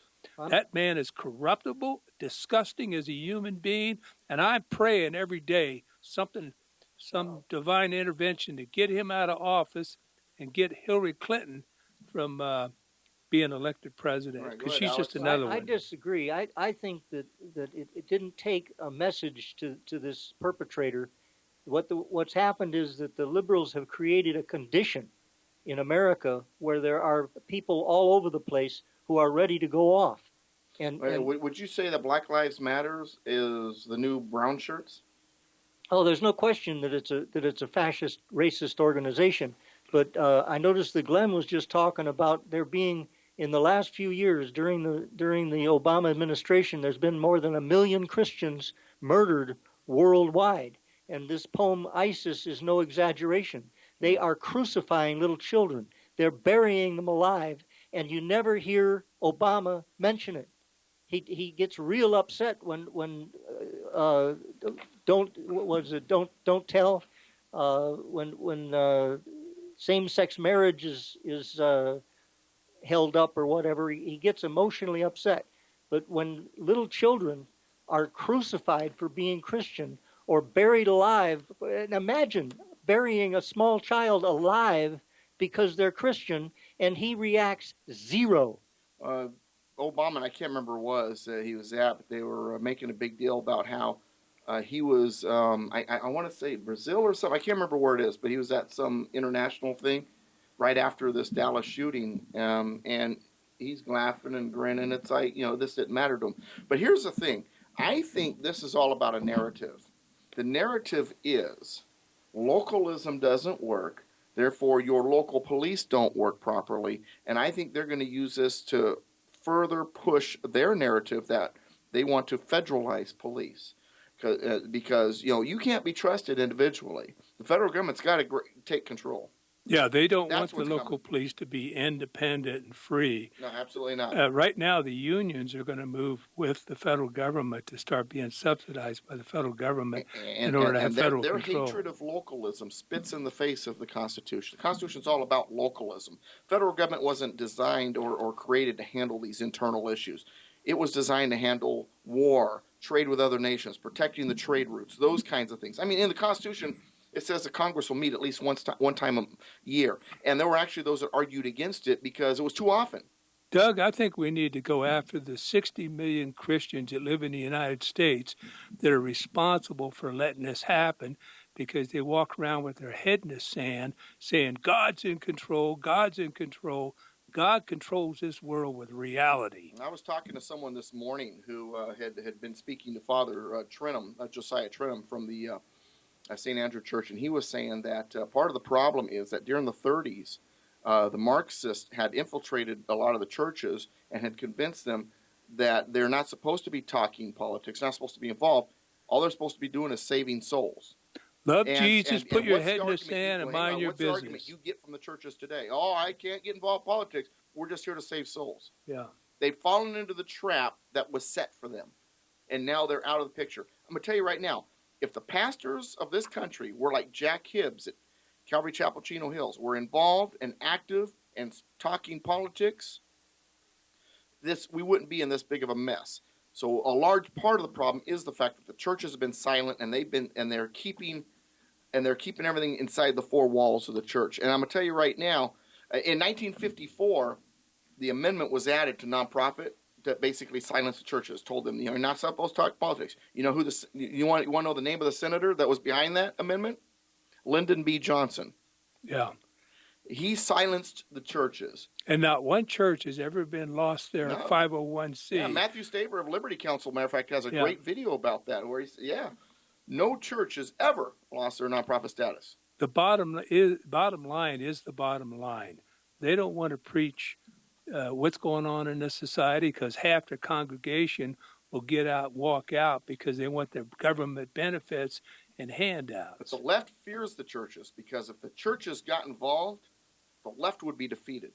S13: That man is corruptible, disgusting as a human being, and I'm praying every day some divine intervention to get him out of office and get Hillary Clinton from being elected president, because she's just another one.
S11: I disagree. I think that it didn't take a message to this perpetrator. What's happened is that the liberals have created a condition in America where there are people all over the place who are ready to go off. And
S10: would you say that Black Lives Matters is the new brown shirts?
S11: Oh, there's no question that it's a fascist, racist organization. But I noticed that Glenn was just talking about there being, in the last few years during the Obama administration, there's been more than 1 million Christians murdered worldwide. And this poem, ISIS, is no exaggeration. They are crucifying little children. They're burying them alive, and you never hear Obama mention it. He gets real upset when don't tell when same-sex marriage is held up or whatever. He gets emotionally upset. But when little children are crucified for being Christian or buried alive, and imagine burying a small child alive because they're Christian, and he reacts zero.
S10: Obama, and I can't remember where he was at, but they were making a big deal about how he was, I want to say Brazil or something. I can't remember where it is, but he was at some international thing right after this Dallas shooting, and he's laughing and grinning. It's like, this didn't matter to him. But here's the thing. I think this is all about a narrative. The narrative is localism doesn't work, therefore your local police don't work properly, and I think they're going to use this to further push their narrative that they want to federalize police. Because you can't be trusted individually. The federal government's got to take control.
S13: Yeah, they don't want the local police to be independent and free.
S10: No, absolutely not.
S13: Right now, the unions are going to move with the federal government to start being subsidized by the federal government in order to have federal control.
S10: Their hatred of localism spits in the face of the Constitution. The Constitution is all about localism. Federal government wasn't designed or created to handle these internal issues. It was designed to handle war, trade with other nations, protecting the trade routes, those kinds of things. I mean, in the Constitution, it says the Congress will meet at least one time a year. And there were actually those that argued against it because it was too often.
S13: Doug, I think we need to go after the 60 million Christians that live in the United States that are responsible for letting this happen, because they walk around with their head in the sand saying, God's in control, God's in control. God controls this world with reality.
S10: I was talking to someone this morning who had been speaking to Father Trenum, Josiah Trenum from the St. Andrew Church, and he was saying that part of the problem is that during the 30s, the Marxists had infiltrated a lot of the churches and had convinced them that they're not supposed to be talking politics, not supposed to be involved. All they're supposed to be doing is saving souls.
S13: Love Jesus, put your head in the sand and mind your business.
S10: What's the argument you get from the churches today? Oh, I can't get involved in politics. We're just here to save souls.
S13: Yeah.
S10: They've fallen into the trap that was set for them, and now they're out of the picture. I'm going to tell you right now, if the pastors of this country were like Jack Gibbs at Calvary Chapel, Chino Hills, were involved and active and talking politics, we wouldn't be in this big of a mess. So a large part of the problem is the fact that the churches have been silent, and they're keeping everything inside the four walls of the church. And I'm going to tell you right now, in 1954, the amendment was added to nonprofit that basically silenced the churches, told them you're not supposed to talk politics. You know who you want to know the name of the senator that was behind that amendment? Lyndon B. Johnson.
S13: Yeah.
S10: He silenced the churches.
S13: And not one church has ever been lost their 501c.
S10: Yeah, Matthew Staver of Liberty Counsel, matter of fact, has a great video about that where he said, no church has ever lost their nonprofit status.
S13: the bottom line is the bottom line. They don't want to preach what's going on in the society because half the congregation will get out, walk out because they want their government benefits and handouts.
S10: But the left fears the churches because if the churches got involved, the left would be defeated.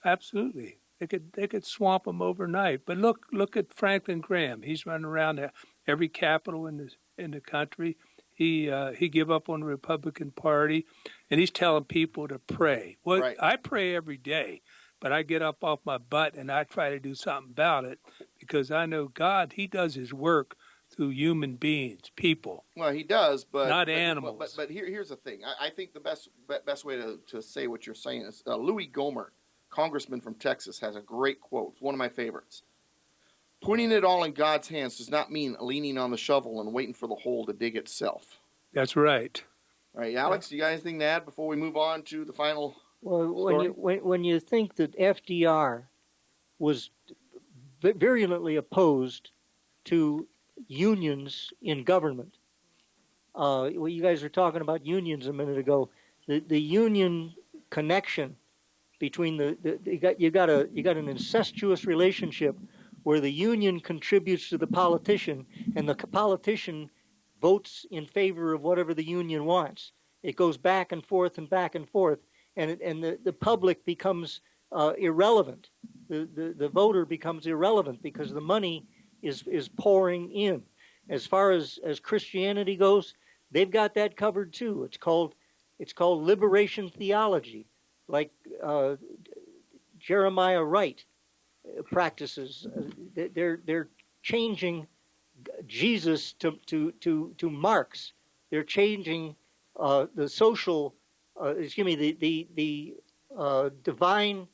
S13: Absolutely. They could swamp them overnight. But look at Franklin Graham. He's running around every capital in the country. He gave up on the Republican Party, and he's telling people to pray. Well, right. I pray every day, but I get up off my butt and I try to do something about it because I know God, he does his work through human beings, people.
S10: Well, he does, but
S13: not animals.
S10: But here's the thing. I think the best way to say what you're saying is Louis Gohmert, congressman from Texas, has a great quote. It's one of my favorites. Putting it all in God's hands does not mean leaning on the shovel and waiting for the hole to dig itself.
S13: That's right.
S10: All right, Alex, do you got anything to add before we move on to the final
S11: story? When you think that FDR was virulently opposed to unions in government, you guys were talking about unions a minute ago. The union connection between you got an incestuous relationship where the union contributes to the politician and the politician votes in favor of whatever the union wants. It goes back and forth and back and forth, and the public becomes irrelevant. The voter becomes irrelevant because the money is pouring in. As far as Christianity goes, they've got that covered too. It's called liberation theology, like Jeremiah Wright practices. They're changing Jesus to Marx. They're changing the social, the divine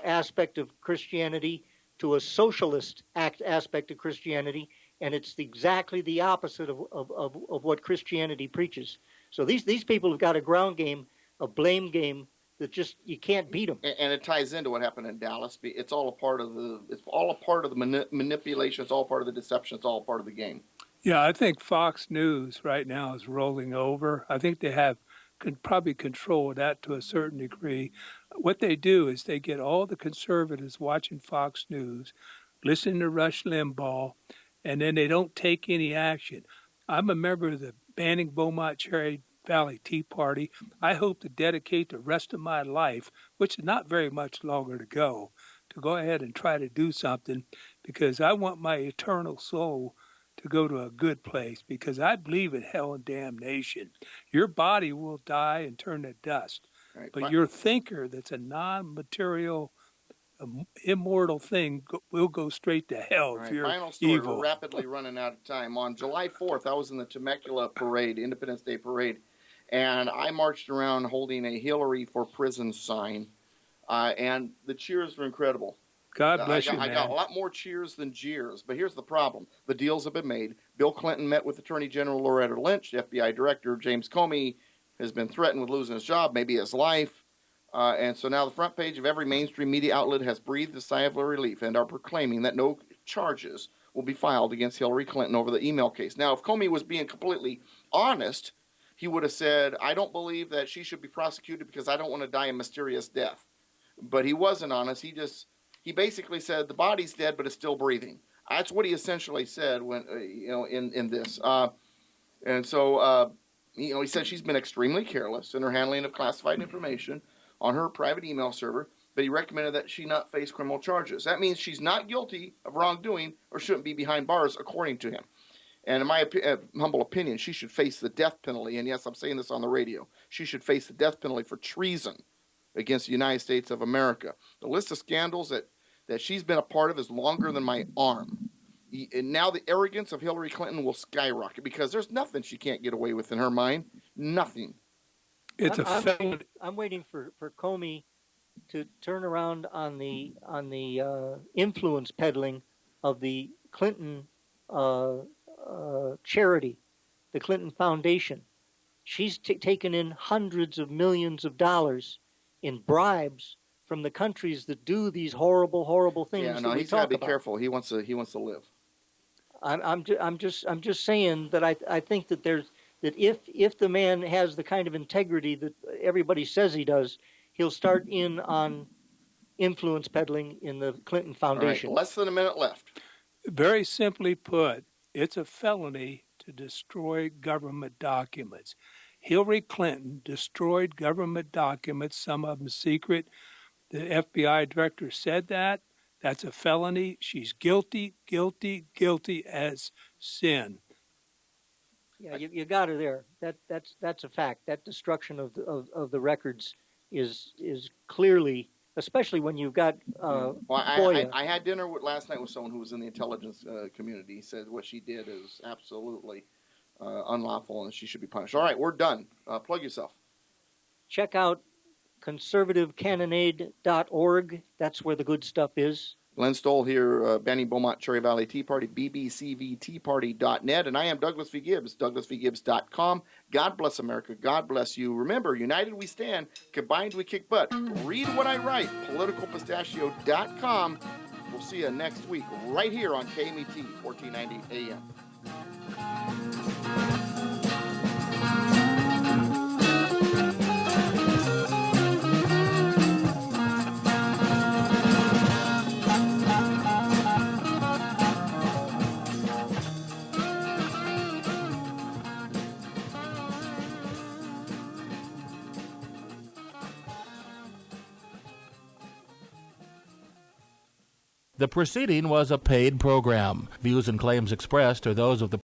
S11: aspect of Christianity to a socialist aspect of Christianity, and it's exactly the opposite of what Christianity preaches. So these people have got a ground game, a blame game that just you can't beat them.
S10: And it ties into what happened in Dallas. It's all a part of the manipulation. It's all part of the deception. It's all part of the game.
S13: Yeah, I think Fox News right now is rolling over. I think they could probably control that to a certain degree. What they do is they get all the conservatives watching Fox News, listening to Rush Limbaugh, and then they don't take any action. I'm a member of the Banning Beaumont Cherry Valley Tea Party. I hope to dedicate the rest of my life, which is not very much longer to go ahead and try to do something because I want my eternal soul to go to a good place because I believe in hell and damnation. Your body will die and turn to dust, right, but your thinker that's a non-material, immortal thing will go straight to hell if you're
S10: final story.
S13: Evil.
S10: We're rapidly running out of time. On July 4th, I was in the Temecula parade, Independence Day parade, and I marched around holding a Hillary for Prison sign, and the cheers were incredible.
S13: God bless you, man.
S10: I got a lot more cheers than jeers, but here's the problem. The deals have been made. Bill Clinton met with Attorney General Loretta Lynch. The FBI Director James Comey has been threatened with losing his job, maybe his life. And so now the front page of every mainstream media outlet has breathed a sigh of relief and are proclaiming that no charges will be filed against Hillary Clinton over the email case. Now, if Comey was being completely honest, he would have said, I don't believe that she should be prosecuted because I don't want to die a mysterious death. But he wasn't honest. He basically said the body's dead, but it's still breathing. That's what he essentially said when in this. And so he said she's been extremely careless in her handling of classified information on her private email server, but he recommended that she not face criminal charges. That means she's not guilty of wrongdoing or shouldn't be behind bars, according to him. And in my humble opinion, she should face the death penalty. And yes, I'm saying this on the radio. She should face the death penalty for treason against the United States of America. The list of scandals that she's been a part of is longer than my arm. And now the arrogance of Hillary Clinton will skyrocket because there's nothing she can't get away with in her mind. Nothing.
S11: I'm waiting for Comey to turn around on the influence peddling of the Clinton charity, the Clinton Foundation. She's taken in hundreds of millions of dollars in bribes from the countries that do these horrible, horrible things.
S10: Yeah, no, he's got to be careful. He wants to live.
S11: I'm just saying that I think that that if the man has the kind of integrity that everybody says he does, he'll start in on influence peddling in the Clinton Foundation.
S10: All right, less than a minute left.
S13: Very simply put, it's a felony to destroy government documents. Hillary Clinton destroyed government documents, some of them secret. The FBI director said that. That's a felony. She's guilty, guilty, guilty as sin.
S11: Yeah, you got her there. That's a fact. That destruction of the records is clearly, especially when you've got FOIA.
S10: I had dinner last night with someone who was in the intelligence community. He said what she did is absolutely unlawful and she should be punished. All right, we're done. Plug yourself.
S11: Check out conservativecannonade.org. That's where the good stuff is.
S10: Glenn Stoll here, Benny Beaumont, Cherry Valley Tea Party, bbcvteaparty.net, and I am Douglas V. Gibbs, douglasvgibbs.com. God bless America. God bless you. Remember, united we stand, combined we kick butt. Read what I write, politicalpistachio.com. We'll see you next week right here on KMET, 1490 AM.
S9: The proceeding was a paid program. Views and claims expressed are those of the